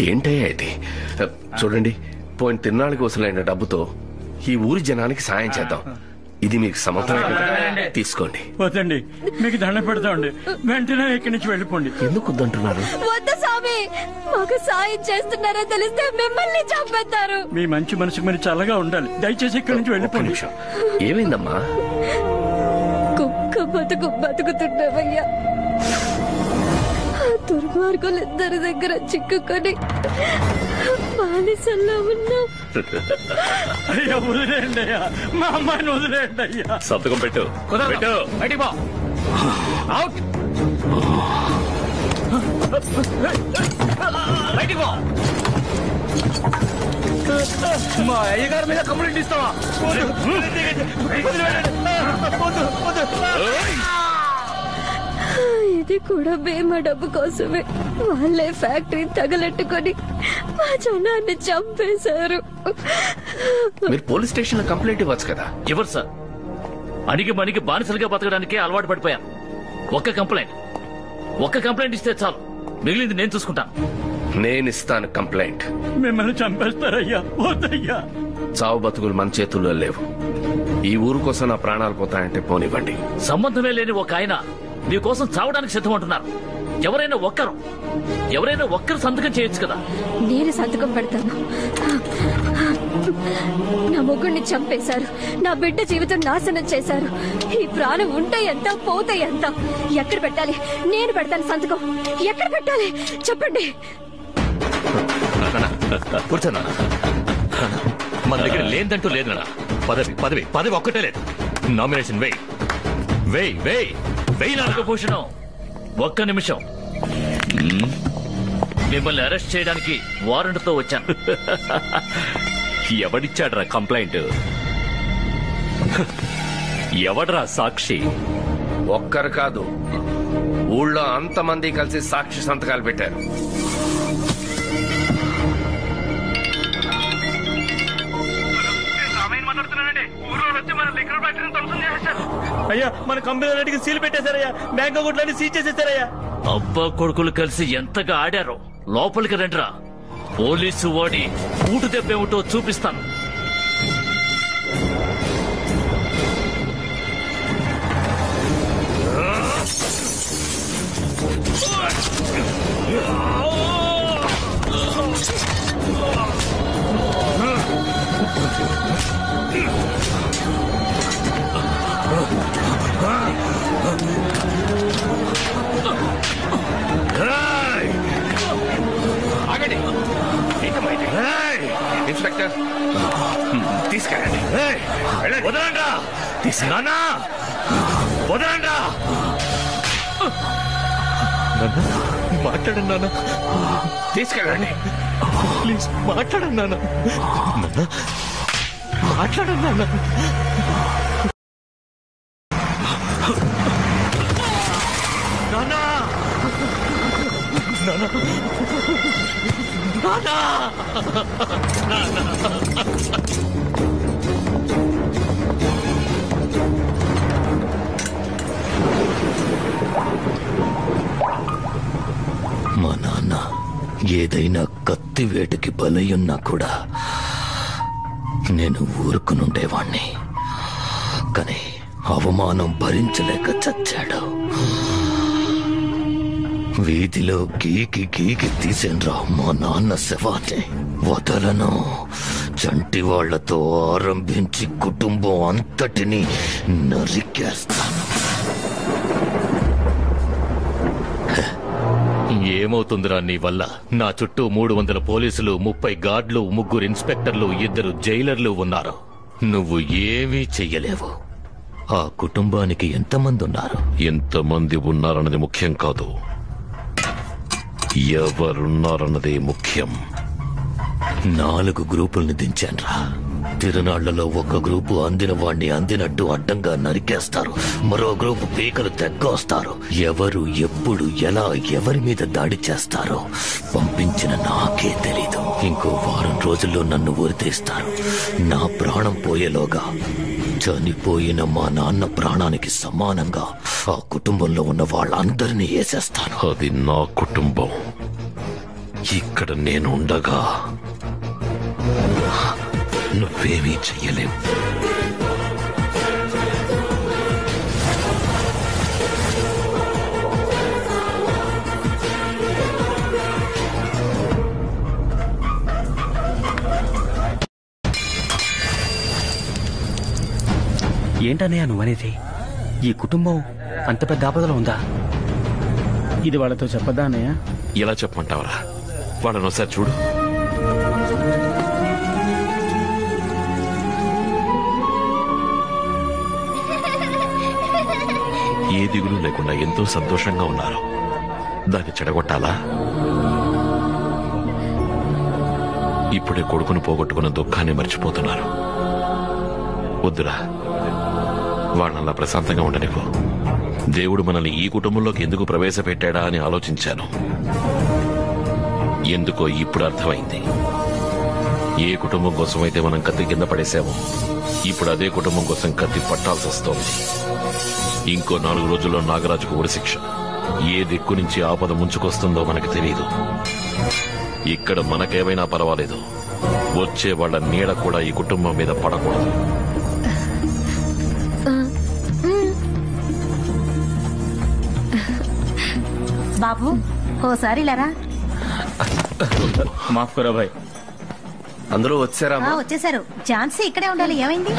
ఏంటయ్యా ఇది? చూడండి, పోయిన తిరునాళ్ళకి వసూలైన డబ్బుతో ఈ ఊరి జనానికి సాయం చేద్దాం. ఇది మీకు సమర్థమే, తీసుకోండి. వద్దండి, మీకు దండం పెడతామండి. వెంటనే ఇక్కడి నుంచి వెళ్ళిపోండి. ఎందుకు వద్దంటున్నారు? వద్దు స్వామి, మాకు సాయం చేస్తున్నారో తెలిస్తే మిమ్మల్ని చంపేస్తారు. మీ మంచి మనసుకు మీరు చల్లగా ఉండాలి. దయచేసి ఇక్కడి నుంచి వెళ్ళిపోండి. ఏమైందమ్మా? కుక్క బతుకుతున్నావయ్యా. దుర్మార్గులు ఇద్దరి దగ్గర చిక్కుకొని బానిసల్లో ఉన్నాం. అయ్యా వదిలేండి అయ్యా, మా అమ్మాయిని వదిలేండి అయ్యా. సంతకం పెట్టు. పెట్టు. బయటికి పో. అవుట్. బయటికి పో. మా అయ్యగారి మీద కంప్లైంట్ ఇస్తావా? ఇది కూడా బీమా డబ్బు కోసమే. వాళ్ళే ఫ్యాక్టరీ తగలెట్టుకొని మా జనాన్ని చంపేశారు. మీరు పోలీస్ స్టేషన్ లో కంప్లైంట్ ఇవ్వచ్చు కదా. ఎవరు సార్? అడిగి మణికి బానిసలుగా బతకడానికే అలవాటు పడిపోయాను. ఒక్క కంప్లైంట్ ఇస్తే చాలు, మిగిలింది నేను చూసుకుంటాను. నేను ఇస్తాను కంప్లైంట్. మిమ్మల్ని చంపేస్తారయ్యా. వద్దయ్యా. చావు బతుకులు మన చేతుల్లో లేవు. ఈ ఊరు కోసం నా ప్రాణాలు పోతాయంటే పోనివ్వండి. సంబంధమే లేని ఒక ఆయన మీకోసం చావడానికి సిద్ధం అంటున్నారు. ఎవరైనా ఒక్కరు సంతకం చేయొచ్చు కదా. నేను సంతకం పెడతాను. నా మొగుడిని చంపేశారు, నా బిడ్డ జీవితం నాశనం చేశారు. ఈ ప్రాణం ఉంటే ఎంత, పోతే ఎంత? ఎక్కడ పెట్టాలి? నేను పెడతాను సంతకం. ఎక్కడ పెట్టాలి చెప్పండి. కూర్చోనా? మన దగ్గర లేదంటూ లేదు నాన్న. పదవి ఒక్కటే లేదు. నామినేషన్ వేయి నాగభూషణం, ఒక్క నిమిషం. మిమ్మల్ని అరెస్ట్ చేయడానికి వారెంట్తో వచ్చాను. ఎవడిచ్చాడ్రా కంప్లైంట్? ఎవడ్రా సాక్షి? ఒక్కరు కాదు, ఊళ్ళో అంతమంది కలిసి సాక్షి సంతకాలు పెట్టారు. అయ్యా, మన కంపెనీ సీల్ పెట్టేశారయ్యా. బ్యాంక్ అకౌంట్లన్నీ సీజ్ చేసేసారయ్యా. అబ్బా కొడుకులు కలిసి ఎంతగా ఆడారో. లోపలికి రండిరా. పోలీసు వాడి ఊటు దెబ్బేమిటో చూపిస్తాను. ఇన్స్పెక్టర్, తీసుకెళ్ళండి. వదలండ్రా. మాట్లాడండి నాన్న. తీసుకెళ్ళండి. ప్లీజ్ మాట్లాడండి నాన్న. మాట్లాడండి నాన్న. మా నాన్న ఏదైనా కత్తి వేటకి బలయ్యున్నా కూడా నేను ఊరుకునుండేవాణ్ణి. కానీ అవమానం భరించలేక చచ్చాడు. వీధిలో గీకి తీసేన్రా మా నాన్న శవాన్ని. వదలను. చంటి వాళ్లతో ఆరంభించి కుటుంబం అంతటిని నరికేస్తాను. ఏమవుతుందిరా నీ వల్ల? నా చుట్టూ 300 పోలీసులు, 30 గార్డులు, 3 ఇన్స్పెక్టర్లు, 2 జైలర్లు ఉన్నారు. నువ్వు ఏమీ చెయ్యలేవు. ఆ కుటుంబానికి ఎంతమంది ఉన్నారు? ఎంతమంది ఉన్నారన్నది ముఖ్యం కాదు, ఎవరున్నారన్నదే ముఖ్యం. 4 గ్రూపుల్ని దించాన్రా. తిరునాళ్లలో ఒక గ్రూపు అందిన వాణ్ణి అందినట్టు అడ్డంగా నరికేస్తారు. మరో గ్రూపు పీకలు తెగ్గొస్తారు. ఎవరు ఎప్పుడు ఎలా ఎవరి మీద దాడి చేస్తారో పంపించిన నాకే తెలీదు. ఇంకో వారం రోజుల్లో నన్ను ఉరితీస్తారు. నా ప్రాణం పోయేలోగా చనిపోయిన మా నాన్న ప్రాణానికి సమానంగా ఆ కుటుంబంలో ఉన్న వాళ్ళందరినీ వేసేస్తాను. అది నా కుటుంబం. ఇక్కడ నేను ఉండగా నువ్వేమీ చెయ్యలేవు. ఏంటన్నయ్య నువ్వనేది? ఈ కుటుంబం అంత పెద్ద ఆపదలో ఉందా? ఇది వాళ్ళతో చెప్పదా అన్నయ్య? ఎలా చెప్పమంటావరా? వాళ్ళని ఒకసారి చూడు. ఏ దిగులు లేకుండా ఎంతో సంతోషంగా ఉన్నారు. దాన్ని చెడగొట్టాలా? ఇప్పుడే కొడుకును పోగొట్టుకున్న దుఃఖాన్ని మర్చిపోతున్నారు. వద్దురా, వాళ్ళలా ప్రశాంతంగా ఉండనివ్వు. దేవుడు మనల్ని ఈ కుటుంబంలోకి ఎందుకు ప్రవేశపెట్టాడా అని ఆలోచించాను. ఎందుకో ఇప్పుడు అర్థమైంది. ఏ కుటుంబం కోసం అయితే మనం కత్తి కింద పడేశామో ఇప్పుడు అదే కుటుంబం కోసం కత్తి పట్టాల్సి వస్తోంది. ఇంకో 4 రోజుల్లో నాగరాజుకు ఉరిశిక్ష. ఏ దిక్కు నుంచి ఆపద ముంచుకొస్తుందో మనకు తెలియదు. ఇక్కడ మనకేమైనా పర్వాలేదు, వచ్చే వాళ్ళ నీడ కూడా ఈ కుటుంబం మీద పడకూడదు. బాబు ఓసారి లేరా? మాఫ్ కరా భాయ్. అందరూ వచ్చారా? వచ్చేసారు. ఝాన్సీ ఇక్కడే ఉండాలి. ఏమైంది?